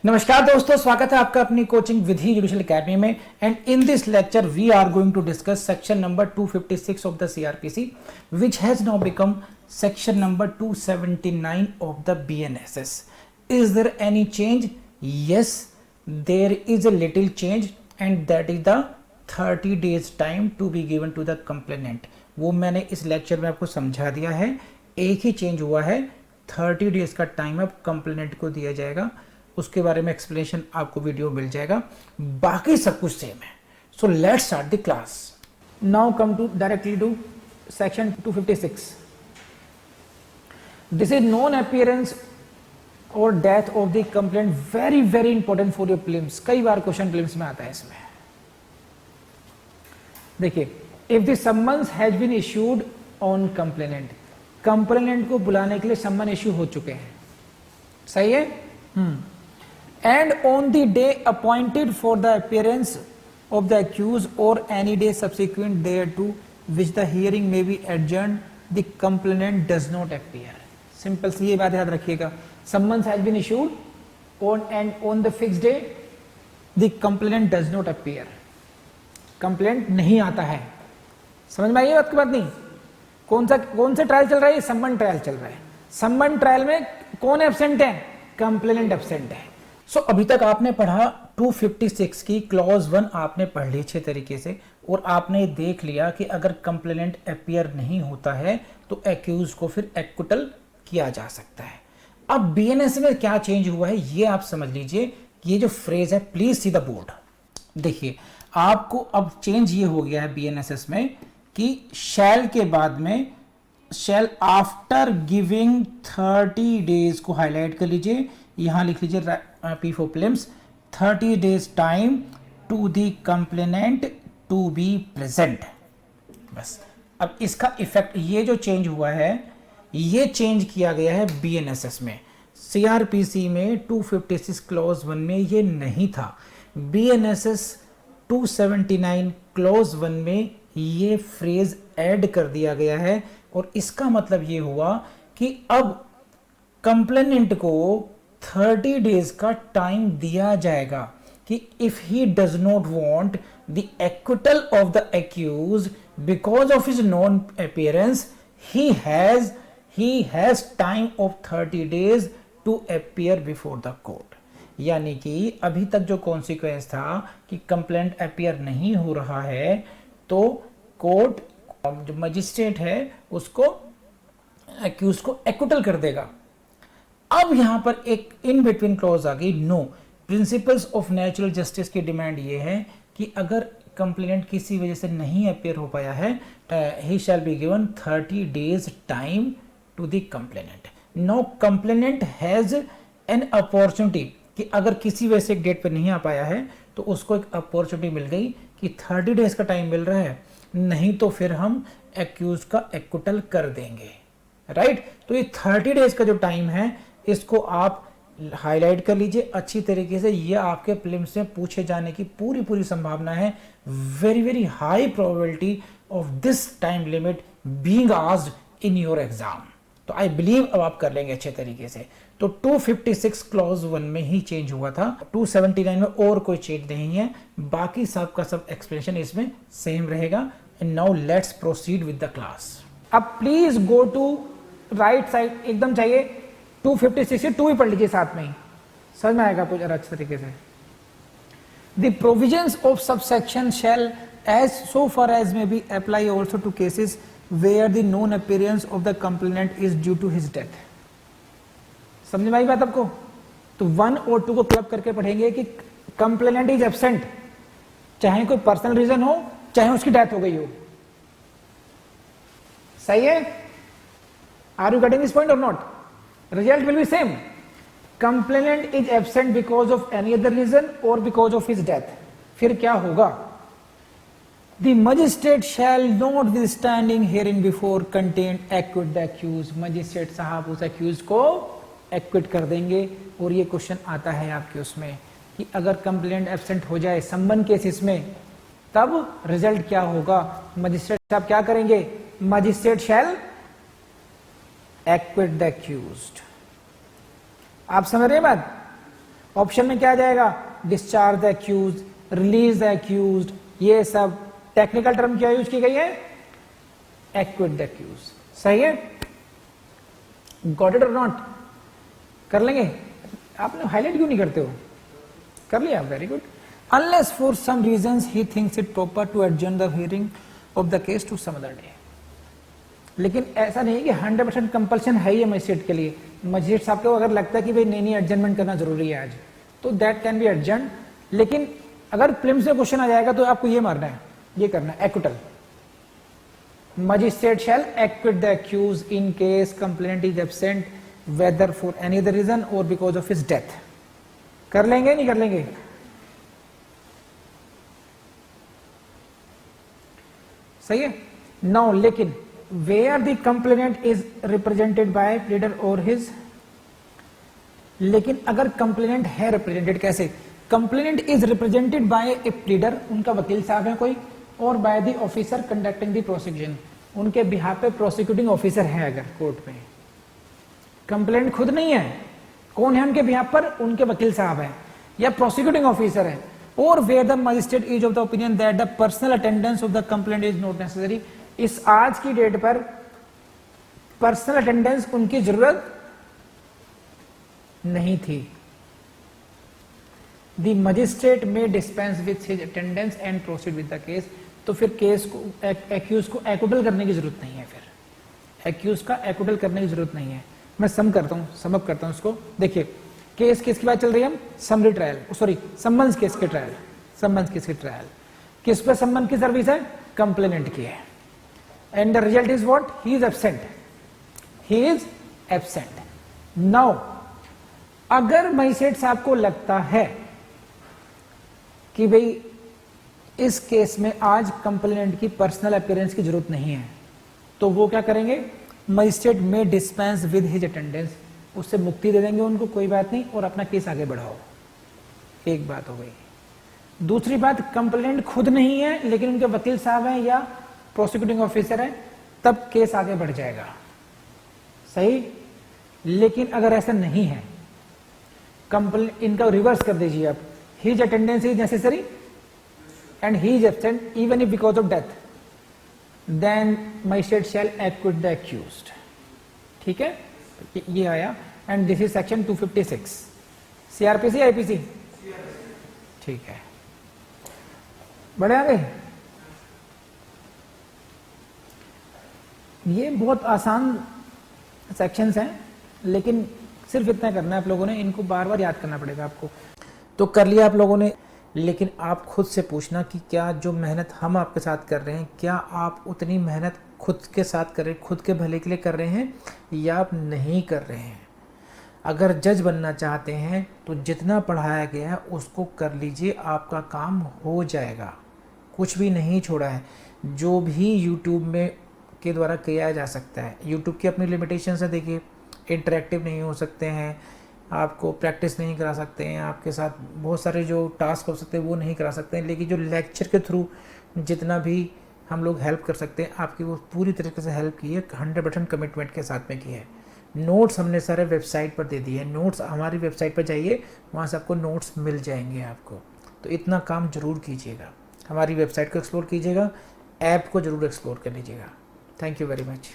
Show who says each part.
Speaker 1: नमस्कार दोस्तों, स्वागत है आपका अपनी कोचिंग विधि जुडिशियल एकेडमी में। And in this lecture we are going to discuss section number 256 of the CrPC which has now become section number 279 of the BNSS. Is there any change? Yes, there is a little change and that is the 30 days time to be given to the complainant. वो मैंने इस lecture में आपको समझा दिया है। एक ही change हुआ है, 30 डेज का टाइम अब कंप्लेनेंट को दिया जाएगा। उसके बारे में एक्सप्लेनेशन आपको वीडियो मिल जाएगा, बाकी सब कुछ सेम है। So let's start the class. Now come to directly to section 256। This is non appearance और death of the complaint. Very very important for your prelims. कई बार क्वेश्चन प्रीलिम्स में आता है इसमें। देखिए, if the summons has been issued on complainant, complainant को बुलाने के लिए सम्मन इश्यू हो चुके हैं, सही है। And on the day appointed for the appearance of the accused or any day subsequent thereto which the hearing may be adjourned, the complainant does not appear. Simple सी ये बात याद रखिएगा। Summons has been issued on the fixed day, the complainant does not appear. Complainant नहीं आता है। समझ में आई बात की बात नहीं? कौन सा ट्रायल चल रहा है? सम्मन ट्रायल चल रहा है। सम्मन ट्रायल में कौन एब्सेंट है? कंप्लेनेंट एब्सेंट है। सो अभी तक आपने पढ़ा 256 की क्लॉज 1 आपने पढ़ ली अच्छे तरीके से, और आपने देख लिया कि अगर कंप्लेनेंट अपीयर नहीं होता है तो एक्यूज को फिर एक्विटल किया जा सकता है। अब बीएनएस में क्या चेंज हुआ है ये आप समझ लीजिए। ये जो फ्रेज है, प्लीज सी द बोर्ड। देखिए, आपको अब चेंज ये हो गया है बीएनएसएस में कि शैल के बाद में शैल आफ्टर गिविंग 30 डेज को हाईलाइट कर लीजिए, यहां लिख लीजिए P for prelims 30 days time to the complainant to be present. बस अब इसका इफेक्ट, ये जो चेंज हुआ है ये चेंज किया गया है बीएनएसएस में। सीआरपीसी में 256 क्लॉज 1 में ये नहीं था। बीएनएसएस 279 क्लॉज 1 में ये फ्रेज ऐड कर दिया गया है, और इसका मतलब ये हुआ कि अब कंप्लेनेंट को 30 डेज का टाइम दिया जाएगा कि if he does not want the acquittal of the accused because of his non appearance, he has time of 30 days to appear before the court. यानी कि अभी तक जो कॉन्सिक्वेंस था कि कंप्लेंट अपीयर नहीं हो रहा है तो कोर्ट जो मजिस्ट्रेट है उसको एक्यूज को एक्विटल कर देगा। अब यहां पर एक इन बिटवीन क्लॉज आ गई। No, principles of natural justice की डिमांड ये है कि अगर कंप्लेनेंट किसी वजह से नहीं अपीयर हो पाया है, he shall be given 30 days time to the complainant. No complainant has an opportunity कि अगर किसी वजह से एक डेट पर नहीं आ पाया है तो उसको एक अपॉर्चुनिटी मिल गई कि 30 डेज का टाइम मिल रहा है, नहीं तो फिर हम एक्यूज का एक्विटल कर देंगे। राइट? तो ये 30 डेज का जो टाइम है इसको आप हाईलाइट कर लीजिए अच्छी तरीके से। ये आपके प्रीलिम्स में पूछे जाने की पूरी संभावना है। Very very high probability of this time limit being asked in your exam. तो आई बिलीव अब आप कर लेंगे अच्छे तरीके से। तो 256 क्लॉज 1 में ही चेंज हुआ था, 279 में और कोई चेंज नहीं है। बाकी सब का सब एक्सप्लेनेशन इसमें सेम रहेगा। And now let's proceed with the class. अब please go to right side, एकदम चाहिए 256 से 2 भी पढ़ लीजिए साथ में ही, समझ में आएगा कुछ अच्छे तरीके से। The provisions of subsection shall as so far as may be apply also to cases where the non appearance of the complainant is due to his death. समझ में आई बात आपको? तो 1 और 2 को क्लब करके पढ़ेंगे कि कंप्लेनेंट इज एब्सेंट, चाहे कोई पर्सनल रीजन हो चाहे उसकी डेथ हो गई हो। सही है? Are you getting this point or not? Result will be same. Complainant is absent because of any other reason or because of his death. फिर क्या होगा? The magistrate shall not be standing herein before contained acquit the accused. Magistrate साहब उस accused को acquit कर देंगे। और ये क्वेश्चन आता है आपके उसमें कि अगर कंप्लेनेंट एब्सेंट हो जाए सम्मन केसेस में, तब रिजल्ट क्या होगा? मजिस्ट्रेट साहब क्या करेंगे? Magistrate shall acquit the accused. आप समझ रहे हैं बात? ऑप्शन में क्या आ जाएगा, discharge the accused, release the accused, ये सब टेक्निकल टर्म क्या यूज की गई है, एक्विट द एक्यूज। सही है, गॉट इट और नॉट, कर लेंगे, आपने हाईलाइट क्यों नहीं करते हो, कर लिया, very good. Unless for some reasons he thinks it proper to adjourn the hearing of the case to some other day. लेकिन ऐसा नहीं कि 100% कंपल्सन है ही मजिस्ट्रेट के लिए, मजिस्ट्रेट साहब को अगर लगता है कि भाई नहीं एडजर्नमेंट करना जरूरी है आज, तो दैट कैन बी एडजर्न। लेकिन अगर प्रीलिम्स में क्वेश्चन आ जाएगा तो आपको ये मारना है, ये करना है, acquittal. Magistrate shall acquit the accused in case complainant is absent whether for any other reason or because of his death. कर लेंगे नहीं कर लेंगे, सही है। नाउ लेकिन where the complainant is represented by pleader or his, लेकिन अगर कंप्लेनेंट है रिप्रेजेंटेड कैसे, complainant is represented by a pleader, उनका वकील साहब है कोई, or by the officer conducting the prosecution, उनके बिहाफ पे प्रोसिक्यूटिंग ऑफिसर है अगर कोर्ट में, कंप्लेंट खुद नहीं है, कौन है उनके बिहाफ पर, उनके वकील साहब है या प्रोसिक्यूटिंग ऑफिसर है, और where the magistrate is of the opinion that the personal attendance of the complaint is not necessary. इस आज की डेट पर पर्सनल अटेंडेंस उनकी जरूरत नहीं थी। द मजिस्ट्रेट में dispense with his attendance and proceed with the case. तो फिर केस को एक्यूज को एक्विटल करने की जरूरत नहीं है, फिर एक्यूज का एक्विटल करने की जरूरत नहीं है। मैं सम करता हूं उसको। देखिए केस किसकी बात चल रही है, हम summary trial, sorry summons case के ट्रायल, समन्स केस के ट्रायल, किस पे समन की सर्विस है, कंप्लेनेंट की है, and the result is what, he is absent, he is absent. Now अगर मजिस्ट्रेट साहब को लगता है कि भाई इस केस में आज कंप्लेनेंट की पर्सनल अपीयरेंस की जरूरत नहीं है, तो वो क्या करेंगे, मजिस्ट्रेट में डिस्पेंस विद हिज अटेंडेंस, उससे मुक्ति दे देंगे उनको, कोई बात नहीं, और अपना केस आगे बढ़ाओ। एक बात हो गई। दूसरी बात, कंप्लेनेंट खुद नहीं है लेकिन उनके वकील साहब हैं या प्रोसिक्यूटिंग ऑफिसर है, तब केस आगे बढ़ जाएगा, सही। लेकिन अगर ऐसा नहीं है, इनका रिवर्स कर दीजिए आप, his attendance is necessary and he is absent even if because of death, then magistrate shall acquit the accused. ठीक है, ये आया, and this is section 256 CrPC IPC, ठीक है, बड़े आगे। ये बहुत आसान सेक्शंस हैं, लेकिन सिर्फ इतना करना है आप लोगों ने, इनको बार बार याद करना पड़ेगा आपको। तो कर लिया आप लोगों ने, लेकिन आप खुद से पूछना कि क्या जो मेहनत हम आपके साथ कर रहे हैं, क्या आप उतनी मेहनत खुद के साथ कर रहे हैं, खुद के भले के लिए कर रहे हैं, या आप नहीं कर रहे हैं। अगर जज बनना चाहते हैं तो जितना पढ़ाया गया है उसको कर लीजिए, आपका काम हो जाएगा। कुछ भी नहीं छोड़ा है, जो भी यूट्यूब में के द्वारा किया जा सकता है। यूट्यूब की अपनी लिमिटेशंस है, देखिए इंटरेक्टिव नहीं हो सकते हैं, आपको प्रैक्टिस नहीं करा सकते हैं, आपके साथ बहुत सारे जो टास्क हो सकते हैं वो नहीं करा सकते हैं, लेकिन जो लेक्चर के थ्रू जितना भी हम लोग हेल्प कर सकते हैं आपकी, वो पूरी तरीके से हेल्प की है, 100% कमिटमेंट के साथ में की है। नोट्स हमने सारे वेबसाइट पर दे दिए हैं, नोट्स हमारी वेबसाइट पर जाइए, वहाँ से आपको नोट्स मिल जाएंगे आपको। तो इतना काम ज़रूर कीजिएगा, हमारी वेबसाइट को एक्सप्लोर कीजिएगा, ऐप को ज़रूर एक्सप्लोर कर लीजिएगा। Thank you very much.